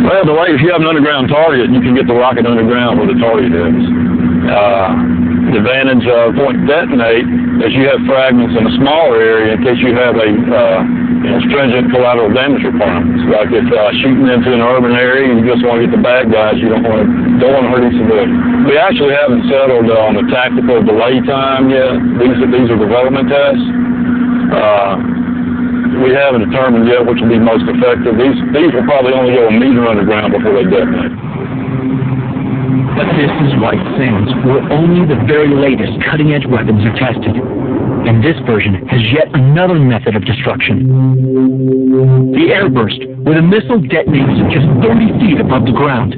Well, the way if you have an underground target, you can get the rocket underground where the target is. The advantage of point detonate is you have fragments in a smaller area in case you have a stringent collateral damage requirements. Like if shooting into an urban area and you just want to get the bad guys, you don't want to hurt any civilians. We actually haven't settled on the tactical delay time yet. These are development tests. We haven't determined yet which will be most effective. These will probably only go a meter underground before they detonate. But this is White Sands, where only the very latest cutting-edge weapons are tested. And this version has yet another method of destruction. The airburst, where the missile detonates just 30 feet above the ground.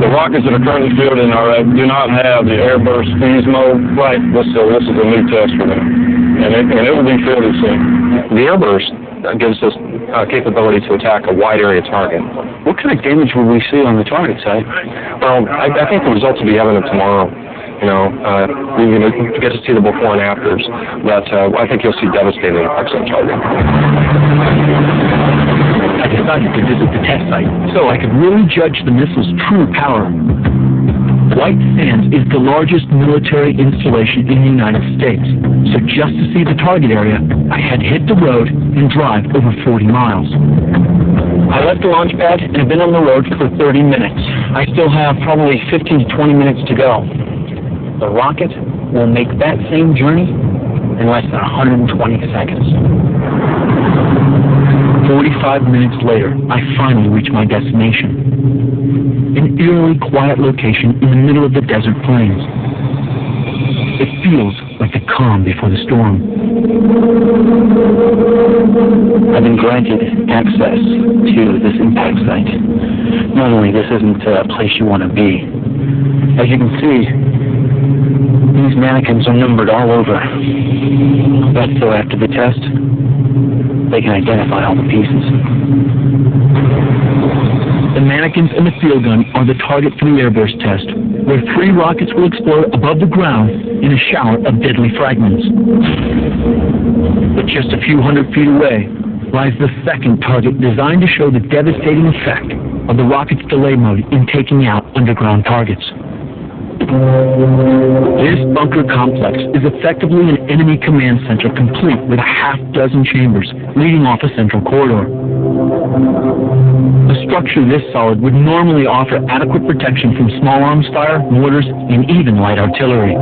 The rockets that are currently fielded in our do not have the airburst fuse mode. Right. This is a new test for them. And it will be fielded soon. The airburst gives us capability to attack a wide area target. What kind of damage will we see on the target site? Well, I think the results will be evident tomorrow. We're going to get to see the before and afters, but I think you'll see devastating effects on target. I decided to visit the test site so I could really judge the missile's true power. White Sands is the largest military installation in the United States, so just to see the target area, I had to hit the road and drive over 40 miles. I left the launch pad and have been on the road for 30 minutes. I still have probably 15 to 20 minutes to go. The rocket will make that same journey in less than 120 seconds. 45 minutes later, I finally reach my destination. An eerily quiet location in the middle of the desert plains. It feels like the calm before the storm. I've been granted access to this impact site. Normally, this isn't a place you want to be. As you can see, these mannequins are numbered all over. But so after the test, they can identify all the pieces. The mannequins and the field gun are the target for the airburst test, where 3 rockets will explode above the ground in a shower of deadly fragments. But just a few hundred feet away lies the second target designed to show the devastating effect of the rocket's delay mode in taking out underground targets. This bunker complex is effectively an enemy command center complete with a half-dozen chambers leading off a central corridor. A structure this solid would normally offer adequate protection from small arms fire, mortars, and even light artillery.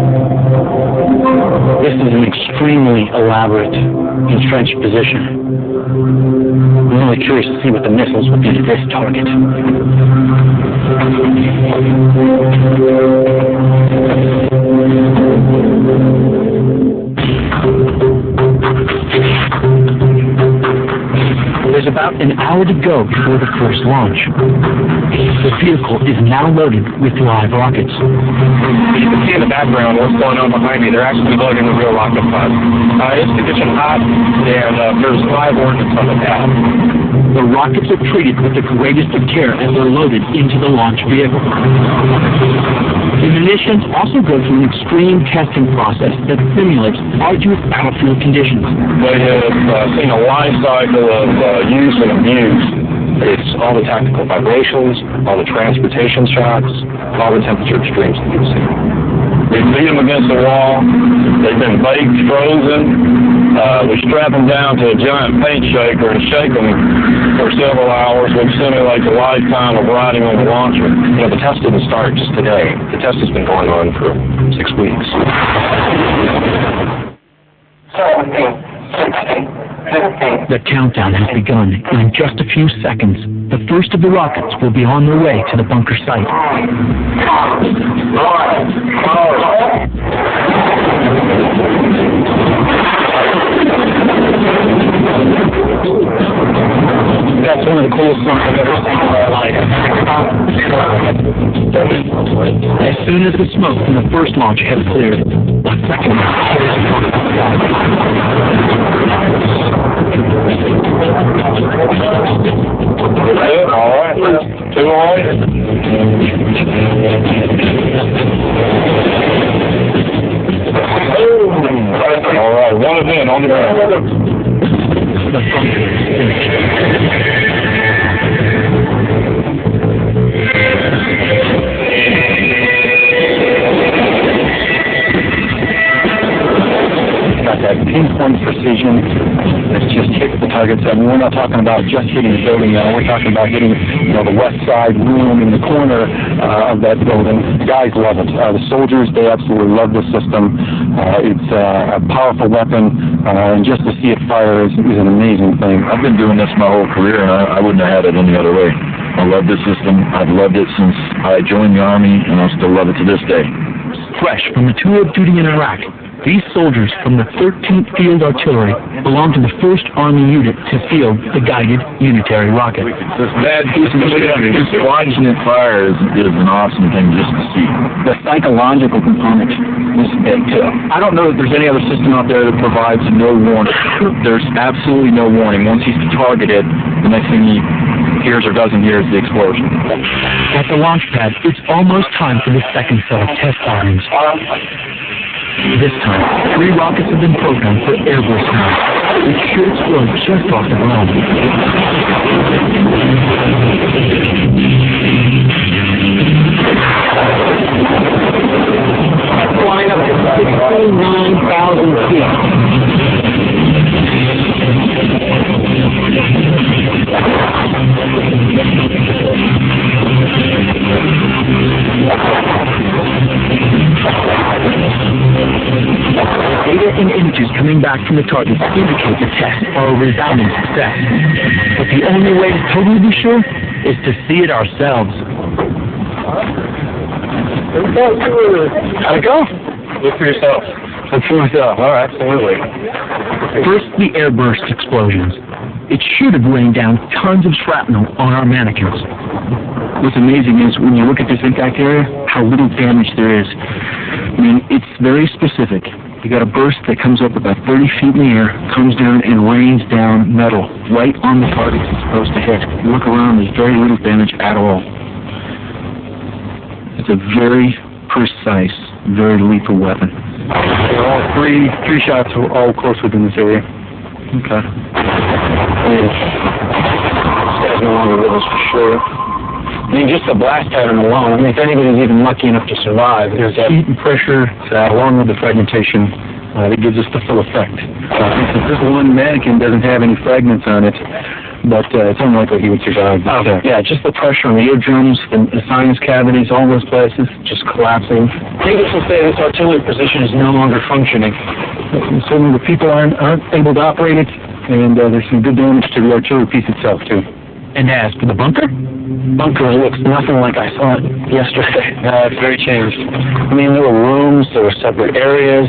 This is an extremely elaborate, entrenched position. I'm really curious to see what the missiles will do to this target. There's about an hour to go before the first launch. The vehicle is now loaded with live rockets. You can see in the background what's going on behind me. They're actually loading the real rocket pod. It's conditioned hot, and there's live ordnance on the pad. The rockets are treated with the greatest of care as they're loaded into the launch vehicle. The munitions also go through an extreme testing process that simulates arduous battlefield conditions. They have seen a life cycle of use and abuse. It's all the tactical vibrations, all the transportation shocks, all the temperature extremes that you've seen. We beat them against the wall. They've been baked, frozen. We strap them down to a giant paint shaker and shake them for several hours, which simulates a lifetime of riding on the launcher. The test didn't start just today. The test has been going on for 6 weeks. 17, 16. The countdown has begun, and in just a few seconds, the first of the rockets will be on their way to the bunker site. That's one of the coolest things I've ever seen in my life. As soon as the smoke from the first launch has cleared, the second launch is all right. 2 on. All right, 1 event on the ground. The bunker is finished. Got that pinpoint precision that's just hit the targets. I mean, we're not talking about just hitting the building now. We're talking about hitting, the west side room in the corner of that building. The guys love it. The soldiers, they absolutely love this system. It's a powerful weapon, and just to see it fire is an amazing thing. I've been doing this my whole career, and I wouldn't have had it any other way. I love this system. I've loved it since I joined the Army, and I still love it to this day. Fresh from the tour of duty in Iraq, these soldiers from the 13th Field Artillery belong to the 1st Army unit to field the guided unitary rocket. This bad piece of machinery, just watching it fire is an awesome thing just to see. The psychological component is big, too. I don't know that there's any other system out there that provides no warning. There's absolutely no warning. Once he's targeted, the next thing he hears or doesn't hear is the explosion. At the launch pad, it's almost time for the second set of test firings. This time, 3 rockets have been programmed for airburst now, which should explode just off the ground. Flying up to 69,000 feet. Data and images coming back from the targets indicate the tests are a resounding success. But the only way to totally be sure is to see it ourselves. How'd it go? Look for yourself. Look for myself. All right, absolutely. First, the airburst explosions. It should have rained down tons of shrapnel on our mannequins. What's amazing is when you look at this impact area, how little damage there is. I mean, it's very specific. You got a burst that comes up about 30 feet in the air, comes down and rains down metal right on the target it's supposed to hit. You look around, there's very little damage at all. It's a very precise, very lethal weapon. All three shots were all close within this area. Okay. This guy's no longer with us for sure. I mean, just the blast pattern alone, I mean, if anybody's even lucky enough to survive, there's that heat and pressure, along with the fragmentation, that gives us the full effect. This one mannequin doesn't have any fragments on it, but it's unlikely he would survive. Yeah, just the pressure on the eardrums, the sinus cavities, all those places, just collapsing. Needless to say, this artillery position is no longer functioning. Certainly the people aren't able to operate it, and there's some good damage to the artillery piece itself, too. And as for the bunker? Bunker looks nothing like I saw it yesterday. It's very changed. I mean, there were rooms, there were separate areas.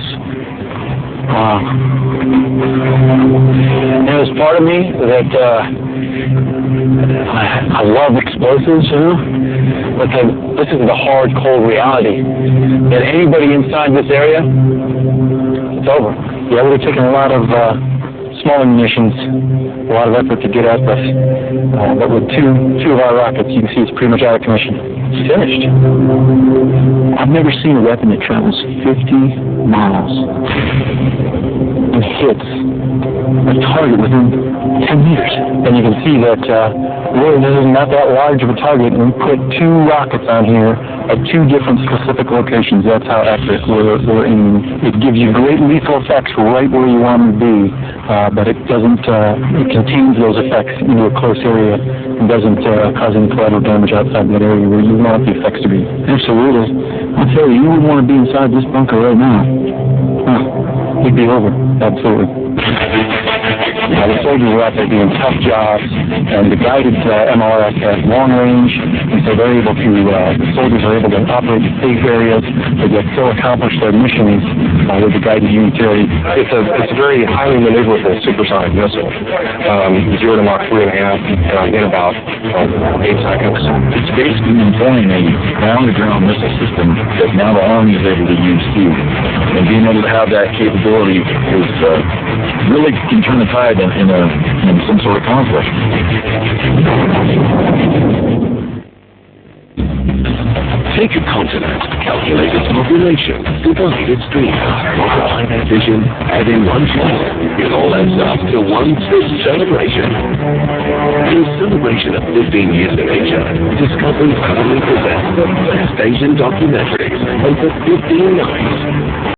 There's part of me that I love explosives, but this is the hard, cold reality that anybody inside this area, it's over. Yeah, we're taking a lot of smaller munitions, a lot of effort to get at this. But with two of our rockets, you can see it's pretty much out of commission. It's finished. I've never seen a weapon that travels 50 miles and hits a target within 10 meters. And you can see that really this is not that large of a target, and we put 2 rockets on here at 2 different specific locations. That's how accurate we're aiming. It gives you great lethal effects right where you want them to be, but it doesn't, it contains those effects into a close area and doesn't cause any collateral damage outside that area where you want the effects to be. Absolutely. I'll tell you, you would want to be inside this bunker right now. It'd be over. Absolutely. The soldiers are out there doing tough jobs, and the guided MLRS has long range, and so they're able to, the soldiers are able to operate in safe areas, but yet still accomplish their missions with the guided unitary. It's a very highly maneuverable supersonic missile. 0 to Mach 3.5 in about 8 seconds. It's basically employing a ground-to-ground missile system that now the Army is able to use too. And being able to have that capability is really can turn the tide in some sort of conflict. Take a continent, calculate its population, divide its dream, multiply that vision, add in one child. It all adds up to one big celebration. In celebration of 15 years in Asia, Discovery proudly presents the best Asian documentaries over 15 nights.